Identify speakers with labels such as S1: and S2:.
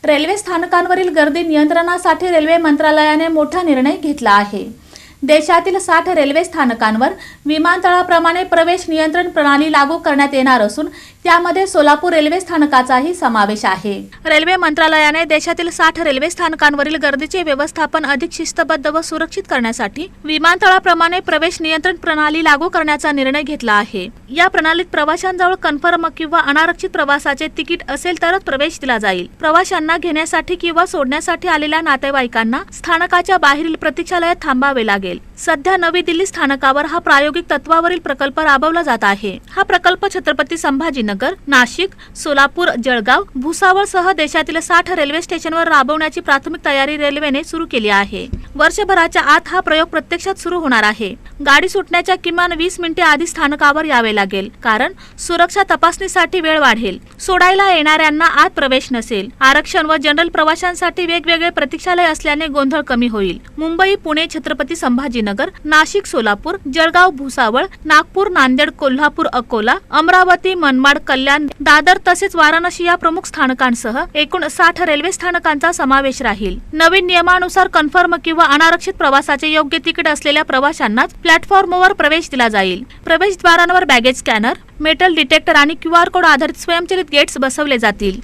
S1: Railway स्थानकांवरील गर्दी नियंत्रणासाठी railway मंत्रालयाने मोठा निर्णय घेतला आहे। देशातील 60 रेल्वे स्थानकांवर विमानतळाप्रमाणे प्रवेश नियंत्रण प्रणाली लागू करण्यात येणार असून त्यामध्ये सोलापूर रेल्वे स्थानकाचाही समावेश आहे। रेल्वे मंत्रालयाने देशातील 60 रेल्वे स्थानकांवरील गर्दीचे व्यवस्थापन अधिक शिस्तबद्ध व सुरक्षित करण्यासाठी विमानतळाप्रमाणे प्रवेश नियंत्रण प्रणाली लागू करण्याचा निर्णय घेतला आहे। या प्रणालीत प्रवाशांजवळ कन्फर्म किंवा अनारक्षित प्रवासाचे तिकीट असेल तरच प्रवेश दिला जाईल। प्रवाशांना घेण्यासाठी किंवा सोडण्यासाठी आलेल्या नातेवाईकांना स्थानकाच्या बाहेरील प्रतीक्षालयात थांबावे लागेल। सध्या नवी दिल्ली स्थानकावर हा प्रायोगिक तत्वावरील प्रकल्प राबवला जात आहे। हा प्रकल्प छत्रपती संभाजीनगर, नाशिक, सोलापूर, जळगाव, भुसावळ सह देशातील 60 रेल्वे स्टेशनवर राबवण्याची प्राथमिक तयारी रेल्वेने सुरू केली आहे। वर्षभराच्या आत हा प्रयोग प्रत्यक्षात सुरू होणार आहे। गाडी सुटण्याच्या किमान 20 मिनिटे आधी स्थानकावर यावे लागेल, कारण सुरक्षा तपासणीसाठी वेळ वाढेल। सोडायला येणाऱ्यांना आत प्रवेश नसेल। आरक्षण व जनरल प्रवाशांसाठी वेगवेगळे प्रतीक्षालय असल्याने गोंधळ कमी होईल। मुंबई, पुणे, छत्रपती संभाजीनगर, नाशिक, सोलापूर, जळगाव, भुसावळ, नागपूर, नांदेड, कोल्हापूर, अकोला, अमरावती, मनमाड, कल्याण, दादर तसेच वाराणसी या प्रमुख स्थानकांसह एकूण 60 रेल्वे स्थानकांचा समावेश राहील। नवीन नियमानुसार कन्फर्म किंवा अनारक्षित प्रवासाचे योग्य तिकीट असलेल्या प्रवाशांनाच प्लॅटफॉर्मवर प्रवेश दिला जाईल। प्रवेशद्वारांवर बॅगेज स्कॅनर, मेटल डिटेक्टर आणि QR कोड आधारित स्वयंचलित गेट्स बसवले जातील।